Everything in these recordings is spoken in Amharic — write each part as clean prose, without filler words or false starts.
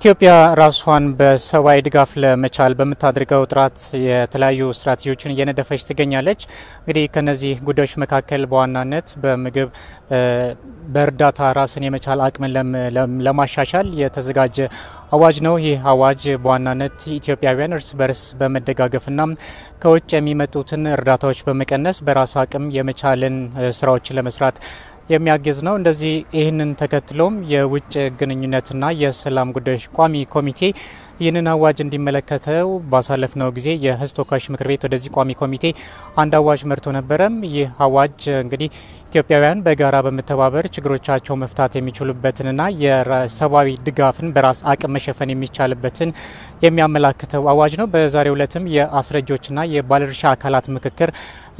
ኢትዮጵያ ራሷን በሰብአዊ ድጋፍ ለመቻል በመታደርገው ጥረት የተለያዩ ስትራቴጂዎችን እየነደፈች ትገኛለች። እንግዲህ ከነዚህ ጉዳዮች መካከል በዋናነት በምግብ በእርዳታ ራስን የመቻል አቅምን ለማሻሻል የተዘጋጀ አዋጅ ነው። ይህ አዋጅ በዋናነት ኢትዮጵያውያን እርስ በርስ በመደጋገፍና ከውጭ የሚመጡትን እርዳታዎች በመቀነስ በራስ አቅም የመቻልን ስራዎችን ለመስራት የሚያግዝ ነው። እንደዚህ ይህንን ተከትሎም የውጭ ግንኙነትና የሰላም ጉዳዮች ቋሚ ኮሚቴ ይህንን አዋጅ እንዲመለከተው ባሳለፍነው ጊዜ የሕዝብ ተወካዮች ምክር ቤት ወደዚህ ቋሚ ኮሚቴ አንድ አዋጅ መርቶ ነበረም። ይህ አዋጅ እንግዲህ ኢትዮጵያውያን በጋራ በመተባበር ችግሮቻቸው መፍታት የሚችሉበትንና የሰብአዊ ድጋፍን በራስ አቅም መሸፈን የሚቻልበትን የሚያመላክተው አዋጅ ነው። በዛሬው ዕለትም የአስረጆችና የባለድርሻ አካላት ምክክር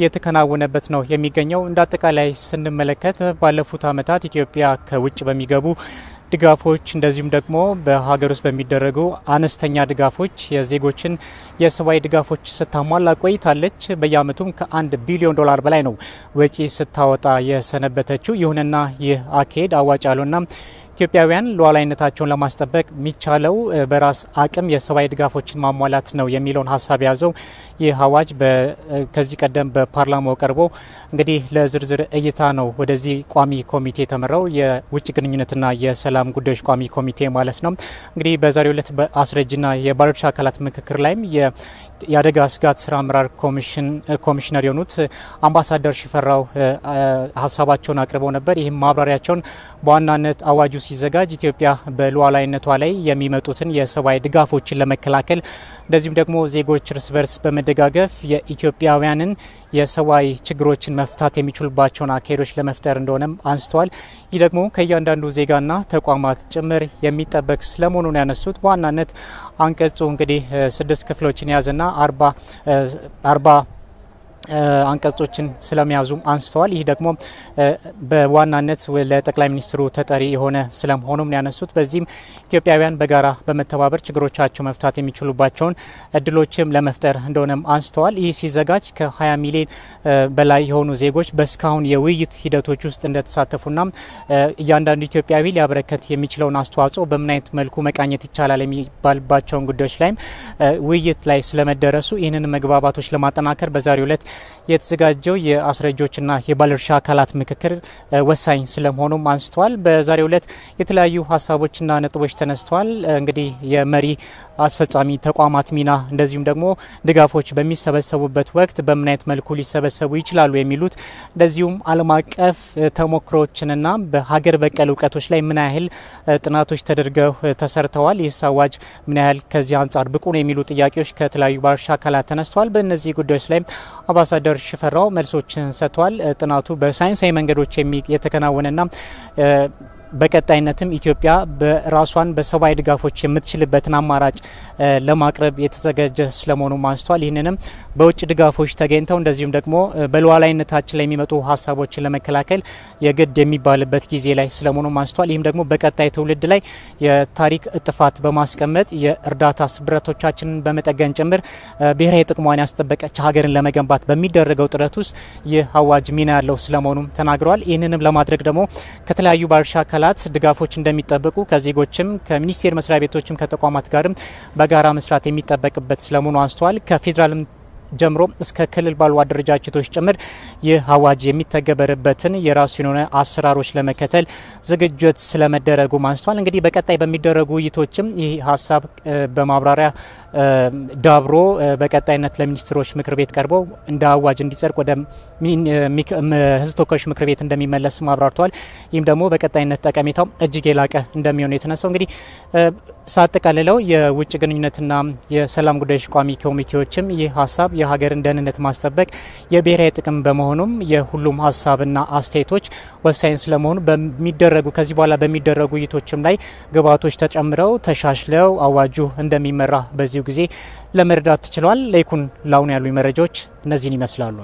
የተከናወነበት ነው የሚገኘው። እንዳጠቃላይ ስንመለከት ባለፉት ዓመታት ኢትዮጵያ ከውጭ በሚገቡ ድጋፎች እንደዚሁም ደግሞ በሀገር ውስጥ በሚደረጉ አነስተኛ ድጋፎች የዜጎችን የሰብአዊ ድጋፎች ስታሟላ ቆይታለች። በየአመቱም ከ1 ቢሊዮን ዶላር በላይ ነው ወጪ ስታወጣ የሰነበተችው። ይሁንና ይህ አካሄድ አዋጭ ያልሆነና ኢትዮጵያውያን ሉዓላዊነታቸውን ለማስጠበቅ የሚቻለው በራስ አቅም የሰብአዊ ድጋፎችን ማሟላት ነው የሚለውን ሀሳብ ያዘው ይህ አዋጅ ከዚህ ቀደም በፓርላማው ቀርቦ እንግዲህ ለዝርዝር እይታ ነው ወደዚህ ቋሚ ኮሚቴ የተመራው የውጭ ግንኙነትና የሰላም ጉዳዮች ቋሚ ኮሚቴ ማለት ነው። እንግዲህ በዛሬው ዕለት በአስረጅና የባለድርሻ አካላት ምክክር ላይም የአደጋ ስጋት ስራ አመራር ኮሚሽነር የሆኑት አምባሳደር ሽፈራው ሀሳባቸውን አቅርበው ነበር። ይህም ማብራሪያቸውን በዋናነት አዋጁ ሲዘጋጅ ኢትዮጵያ በሉዓላዊነቷ ላይ የሚመጡትን የሰብአዊ ድጋፎችን ለመከላከል እንደዚሁም ደግሞ ዜጎች እርስ በርስ በመደጋገፍ የኢትዮጵያውያንን የሰብአዊ ችግሮችን መፍታት የሚችሉባቸውን አካሄዶች ለመፍጠር እንደሆነም አንስተዋል። ይህ ደግሞ ከእያንዳንዱ ዜጋና ተቋማት ጭምር የሚጠበቅ ስለመሆኑ ነው ያነሱት። በዋናነት አንቀጹ እንግዲህ 6 ክፍሎችን የያዘና 40 አንቀጾችን ስለሚያዙም አንስተዋል። ይህ ደግሞ በዋናነት ለጠቅላይ ሚኒስትሩ ተጠሪ የሆነ ስለመሆኑም ያነሱት። በዚህም ኢትዮጵያውያን በጋራ በመተባበር ችግሮቻቸው መፍታት የሚችሉባቸውን እድሎችም ለመፍጠር እንደሆነም አንስተዋል። ይህ ሲዘጋጅ ከ20 ሚሊዮን በላይ የሆኑ ዜጎች በስካሁን የውይይት ሂደቶች ውስጥ እንደተሳተፉና እያንዳንዱ ኢትዮጵያዊ ሊያበረከት የሚችለውን አስተዋጽኦ በምን አይነት መልኩ መቃኘት ይቻላል የሚባልባቸውን ጉዳዮች ላይም ውይይት ላይ ስለመደረሱ ይህንን መግባባቶች ለማጠናከር በዛሬው ዕለት የተዘጋጀው የአስረጆችና የባለድርሻ አካላት ምክክር ወሳኝ ስለመሆኑም አንስተዋል። በዛሬው ዕለት የተለያዩ ሀሳቦችና ነጥቦች ተነስተዋል። እንግዲህ የመሪ አስፈጻሚ ተቋማት ሚና እንደዚሁም ደግሞ ድጋፎች በሚሰበሰቡበት ወቅት በምን አይነት መልኩ ሊሰበሰቡ ይችላሉ የሚሉት እንደዚሁም ዓለም አቀፍ ተሞክሮዎችንና በሀገር በቀል እውቀቶች ላይ ምን ያህል ጥናቶች ተደርገው ተሰርተዋል፣ ይህ አዋጅ ምን ያህል ከዚህ አንጻር ብቁ ነው የሚሉ ጥያቄዎች ከተለያዩ ባለድርሻ አካላት ተነስተዋል። በእነዚህ ጉዳዮች ላይ አምባሳደር ሽፈራው መልሶችን ሰጥቷል። ጥናቱ በሳይንሳዊ መንገዶች የተከናወነና በቀጣይነትም ኢትዮጵያ በራሷን በሰብአዊ ድጋፎች የምትችልበትን አማራጭ ለማቅረብ የተዘጋጀ ስለመሆኑ አንስተዋል። ይህንንም በውጭ ድጋፎች ተገኝተው እንደዚሁም ደግሞ በሉዓላዊነታችን ላይ የሚመጡ ሀሳቦችን ለመከላከል የግድ የሚባልበት ጊዜ ላይ ስለመሆኑ አንስተዋል። ይህም ደግሞ በቀጣይ ትውልድ ላይ የታሪክ እጥፋት በማስቀመጥ የእርዳታ ስብረቶቻችንን በመጠገን ጭምር ብሔራዊ ጥቅሟን ያስጠበቀች ሀገርን ለመገንባት በሚደረገው ጥረት ውስጥ ይህ አዋጅ ሚና ያለው ስለመሆኑ ተናግረዋል። ይህንንም ለማድረግ ደግሞ ከተለያዩ ባለድርሻ አካላት ድጋፎች እንደሚጠበቁ ከዜጎችም ከሚኒስቴር መስሪያ ቤቶችም ከተቋማት ጋርም በጋራ መስራት የሚጠበቅበት ስለመሆኑ አንስተዋል። ከፌዴራልም ጀምሮ እስከ ክልል ባሉ አደረጃጀቶች ጭምር ይህ አዋጅ የሚተገበርበትን የራሱ የሆነ አሰራሮች ለመከተል ዝግጅት ስለመደረጉ አንስተዋል። እንግዲህ በቀጣይ በሚደረጉ ውይይቶችም ይህ ሀሳብ በማብራሪያ ዳብሮ በቀጣይነት ለሚኒስትሮች ምክር ቤት ቀርቦ እንደ አዋጅ እንዲጸድቅ ወደ ሕዝብ ተወካዮች ምክር ቤት እንደሚመለስ አብራርተዋል። ይህም ደግሞ በቀጣይነት ጠቀሜታው እጅግ የላቀ እንደሚሆን የተነሳው እንግዲህ ሳጠቃልለው የውጭ ግንኙነትና የሰላም ጉዳዮች ቋሚ ኮሚቴዎችም ይህ ሀሳብ የሀገርን ደህንነት ማስጠበቅ የብሔራዊ ጥቅም በመሆኑም የሁሉም ሀሳብና አስተያየቶች ወሳኝ ስለመሆኑ በሚደረጉ ከዚህ በኋላ በሚደረጉ ውይይቶችም ላይ ግብዓቶች ተጨምረው ተሻሽለው አዋጁ እንደሚመራ በዚሁ ጊዜ ለመረዳት ተችሏል። ለይኩን ላሁን ያሉ መረጃዎች እነዚህን ይመስላሉ።